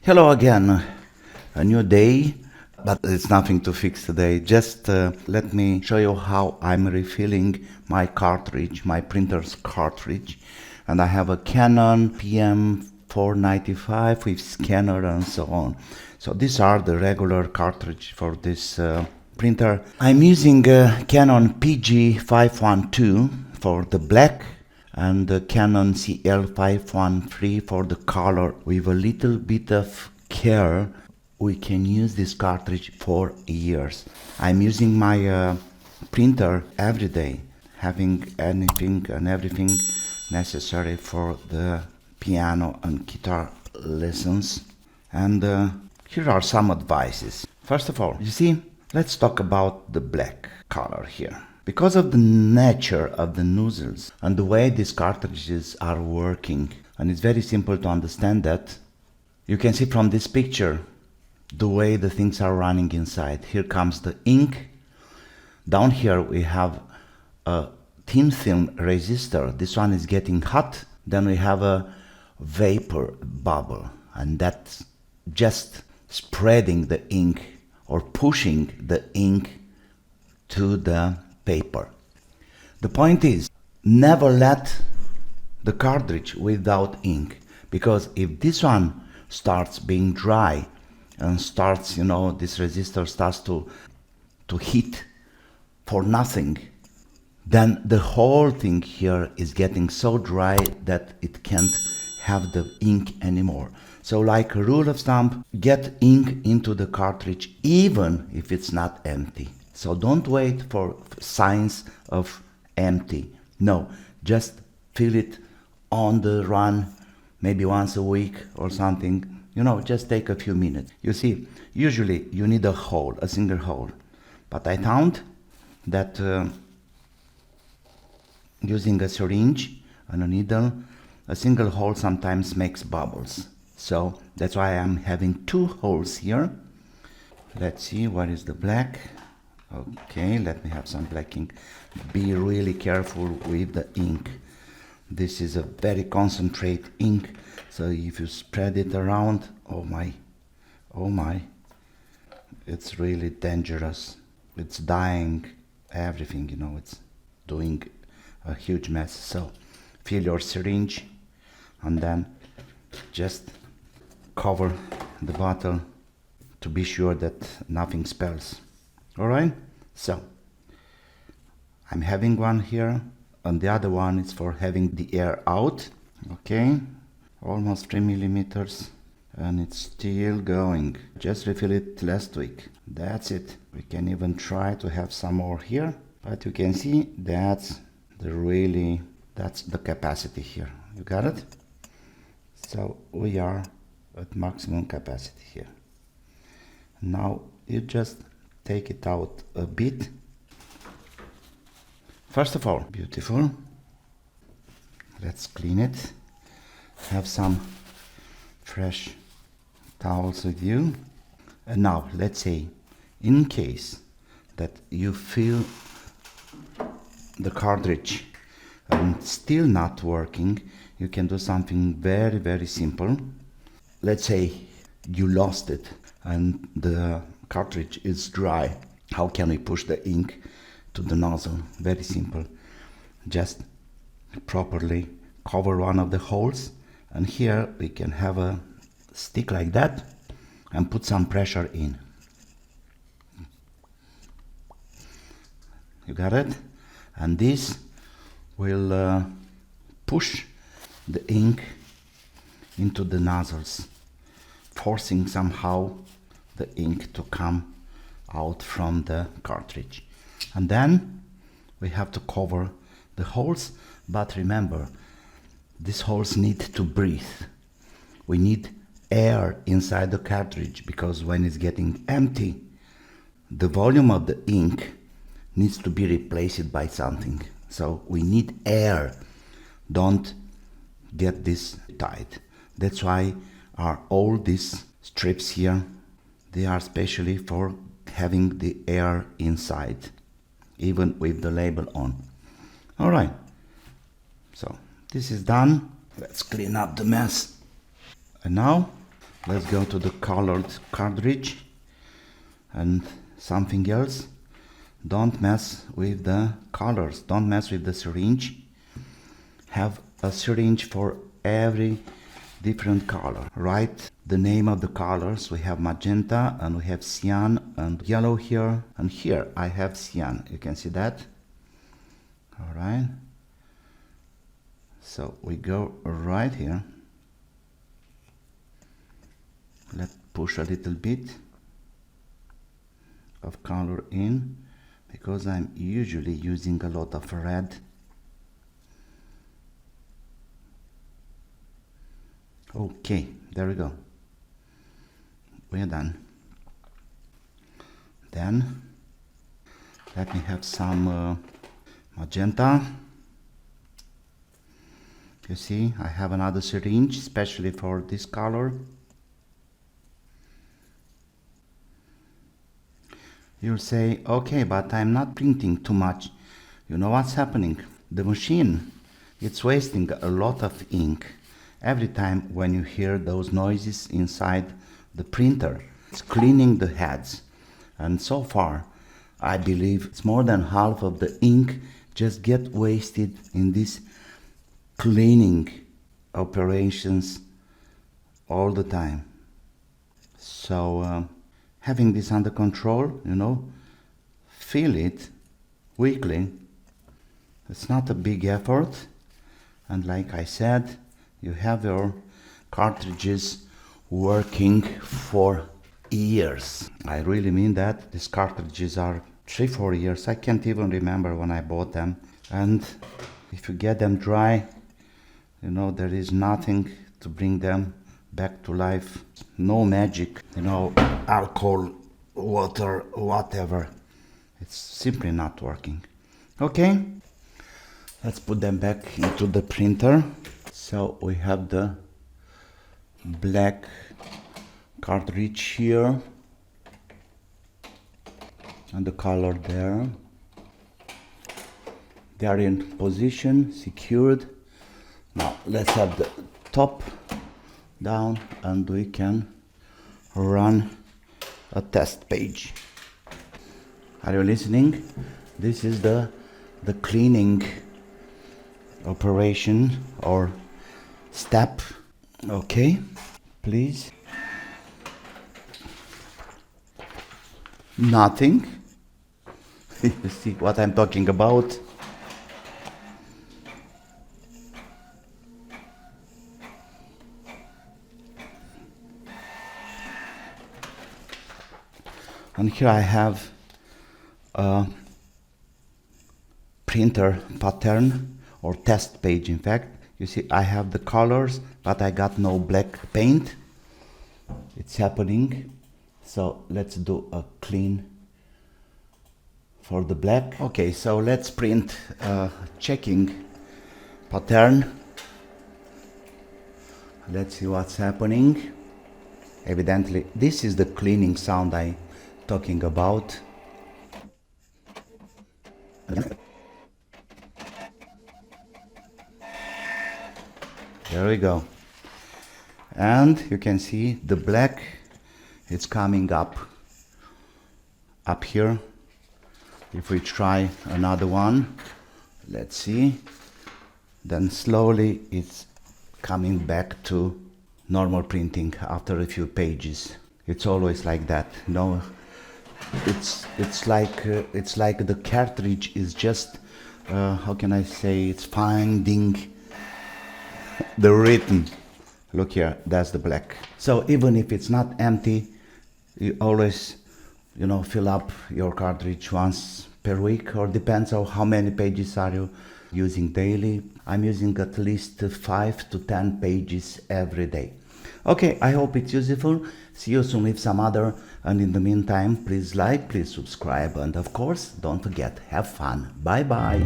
Hello again, a new day, but it's nothing to fix today. Just let me show you how I'm refilling my cartridge, my printer's cartridge. And I have a Canon PM495 with scanner and so on. So these are the regular cartridge for this printer. I'm using a Canon PG512 for the black and the Canon CL513 for the color. With a little bit of care, we can use this cartridge for years. I'm using my printer every day, having anything and everything necessary for the piano and guitar lessons. And here are some advices. First of all, you see, let's talk about the black color here. Because of the nature of the nozzles and the way these cartridges are working, and it's very simple to understand that, you can see from this picture the way the things are running inside. Here comes the ink. Down here we have a thin film resistor. This one is getting hot. Then we have a vapor bubble, and that's just spreading the ink or pushing the ink to the paper. The point is, never let the cartridge without ink, because if this one starts being dry and starts, this resistor starts to heat for nothing, then the whole thing here is getting so dry that it can't have the ink anymore. So like a rule of thumb, get ink into the cartridge even if it's not empty. So don't wait for signs of empty. No, just fill it on the run, maybe once a week or something. Just take a few minutes. You see, usually you need a single hole. But I found that using a syringe and a needle, a single hole sometimes makes bubbles. So that's why I'm having two holes here. Let's see, what is the black? Okay, let me have some black ink. Be really careful with the ink. This is a very concentrate ink, so if you spread it around, oh my, it's really dangerous. It's dyeing everything, it's doing a huge mess. So fill your syringe and then just cover the bottle to be sure that nothing spills. Alright, so I'm having one here, and the other one is for having the air out. Okay, almost 3 millimeters, and it's still going. Just refill it last week. That's it. We can even try to have some more here, but you can see that's the capacity here. You got it? So we are at maximum capacity here. Now you just take it out a bit. First of all, beautiful. Let's clean it. Have some fresh towels with you. And now, let's say, in case that you fill the cartridge and still not working, you can do something very, very simple. Let's say you lost it and the cartridge is dry. How can we push the ink to the nozzle? Very simple. Just properly cover one of the holes, and here we can have a stick like that and put some pressure in. You got it? And this will push the ink into the nozzles, forcing somehow the ink to come out from the cartridge. And then we have to cover the holes, but remember, these holes need to breathe. We need air inside the cartridge, because when it's getting empty, the volume of the ink needs to be replaced by something. So we need air. Don't get this tight. That's why are all these strips here. They are specially for having the air inside, even with the label on. Alright, so this is done. Let's clean up the mess. And now Let's go to the colored cartridge and something else. Don't mess with the colors, don't mess with the syringe. Have a syringe for every different color. Write the name of the colors. We have magenta and we have cyan and yellow here, and here I have cyan. You can see that. All right, so we go right here. Let's push a little bit of color in, because I'm usually using a lot of red. Okay, there we go. We're done. Then let me have some magenta. You see, I have another syringe especially for this color. You'll say, okay, but I'm not printing too much. You know what's happening? The machine, it's wasting a lot of ink every time when you hear those noises inside the printer. It's cleaning the heads. And so far, I believe it's more than half of the ink just get wasted in these cleaning operations all the time. So having this under control, you know, fill it weekly. It's not a big effort. And like I said, you have your cartridges working for years. I really mean that. These cartridges are 3-4 years. I can't even remember when I bought them. And if you get them dry, you know, there is nothing to bring them back to life. No magic, you know, alcohol, water, whatever. It's simply not working. Okay, let's put them back into the printer. So we have the black cartridge here and the color there. They are in position, secured. Now let's have the top down and we can run a test page. Are you listening? This is the cleaning operation or step. Okay, please. Nothing. You see what I'm talking about? And here I have a printer pattern or test page. In fact, you see I have the colors, but I got no black paint. It's happening. So let's do a clean for the black. Okay, so let's print a checking pattern. Let's see what's happening. Evidently, this is the cleaning sound I'm talking about. There we go. And you can see the black is coming up here. If we try another one, let's see, then slowly it's coming back to normal printing after a few pages. It's always like that. No, it's like the cartridge is just how can I say, it's finding the rhythm. Look here, that's the black. So even if it's not empty, you always, you know, fill up your cartridge once per week, or depends on how many pages are you using daily. I'm using at least 5 to 10 pages every day. Okay, I hope it's useful. See you soon with some other, and in the meantime, please like, please subscribe, and of course, don't forget, have fun. Bye bye.